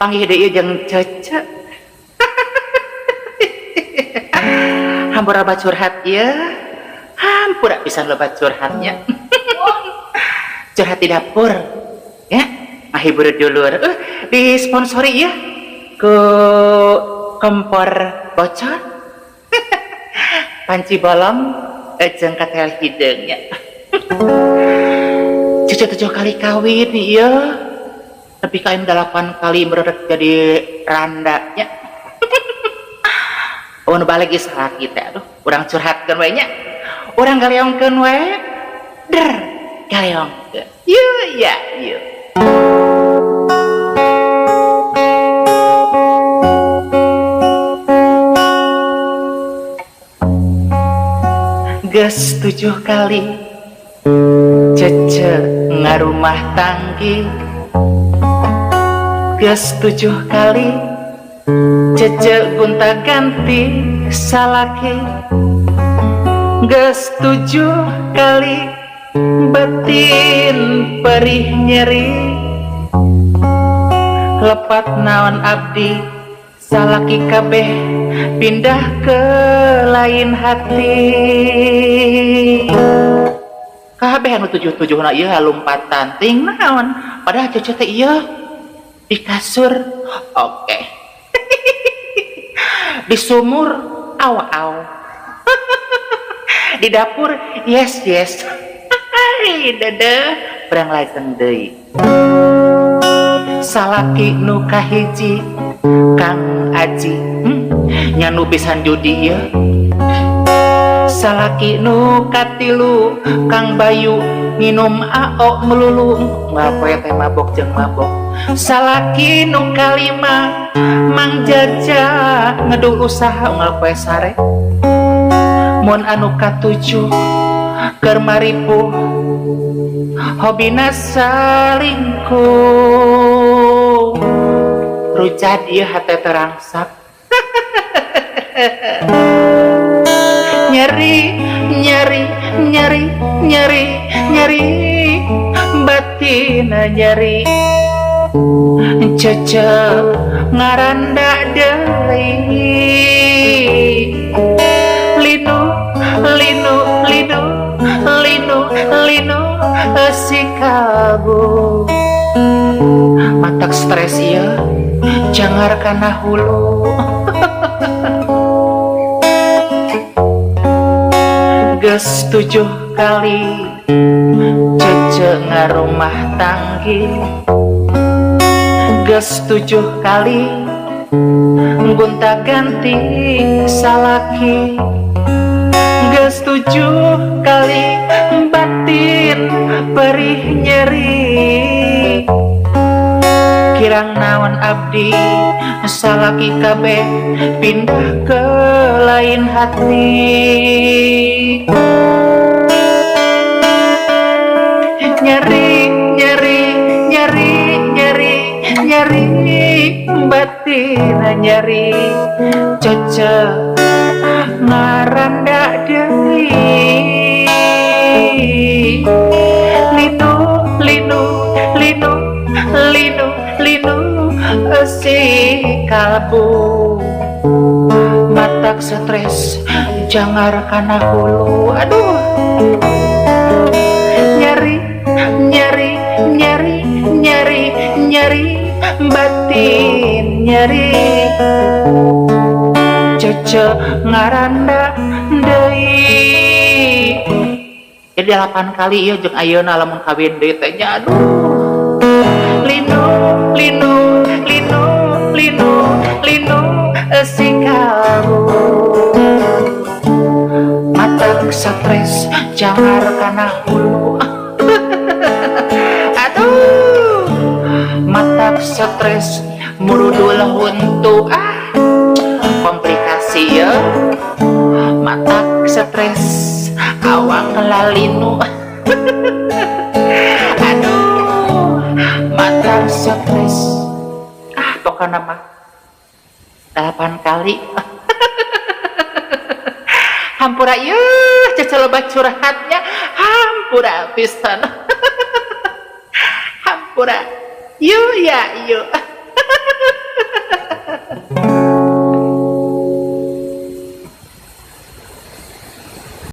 panggih deui jeung Cece. Hampura loba curhat ya, hampura pisan loba curhatnya. Curhat di dapur ya, mahibur dulur disponsori ya ke kompor bocor. Panci bolong jeung katel hidungnya. Cece 7 kali kawin ya, tapi kain 8 kali berodek jadi randanya. Mun balik salah kita, aduh, urang curhatkeun we nya. Urang galeongkeun we. Der, galeongkeun. Yeuh ya, yeuh. Geus 7 kali Cece ngarumah tanggi. Geus 7 kali Cece gonta ganti salaki. Geus 7 kali batin perih nyeri. Lepat naon abdi salaki kabeh pindah ke lain hati. Kabeh anu 7 na ieu lompatan ting naon padahal Cece teh ieu di kasur oke. Di sumur aw di dapur yes hai dede perang lajeng deui. Salaki nu kahiji Kang Aji nya nu pisan judi ya. Salaki nu katilu Kang Bayu minum AO melulu ngapoe teh mabok jeung mabok. Salaki nu kalima Mang Jaja ngedul usaha unggal poe sare. Mun anu katujuh keur maripuh hobina salingkuh. Rujad ieu hate terangsap. nyeri batina nyeri. Cece ngaranda deui linu si kalbu. Matak stres ya jangar kana hulu. Geus 7 kali Cece ngarumah tanggi. Geus 7 kali gonta ganti salaki. Geus 7 kali batin perih nyeri. Kirang naon abdi salaki kabeh pindah ke lain hati. Nyeri batina nyeri. Cece ngaranda deui linu si kalbu. Matak stres jangar kana hulu. Aduh nyeri batin nyeri. Cece ngaranda deui. Jadi 8 kali ieu jeung ayeuna lamun kawin deui teh nya. Aduh linu si kamu. Matak stres jangar kana hulu. Aduh matak stres murudul huntu. Komplikasi ya. Matak stres awak lalinu. Aduh matak stres pokoknya mah 8 kali. Hampura yeuh Cece loba curhatnya. Hampura pisan. Hampura yuk ya yuk.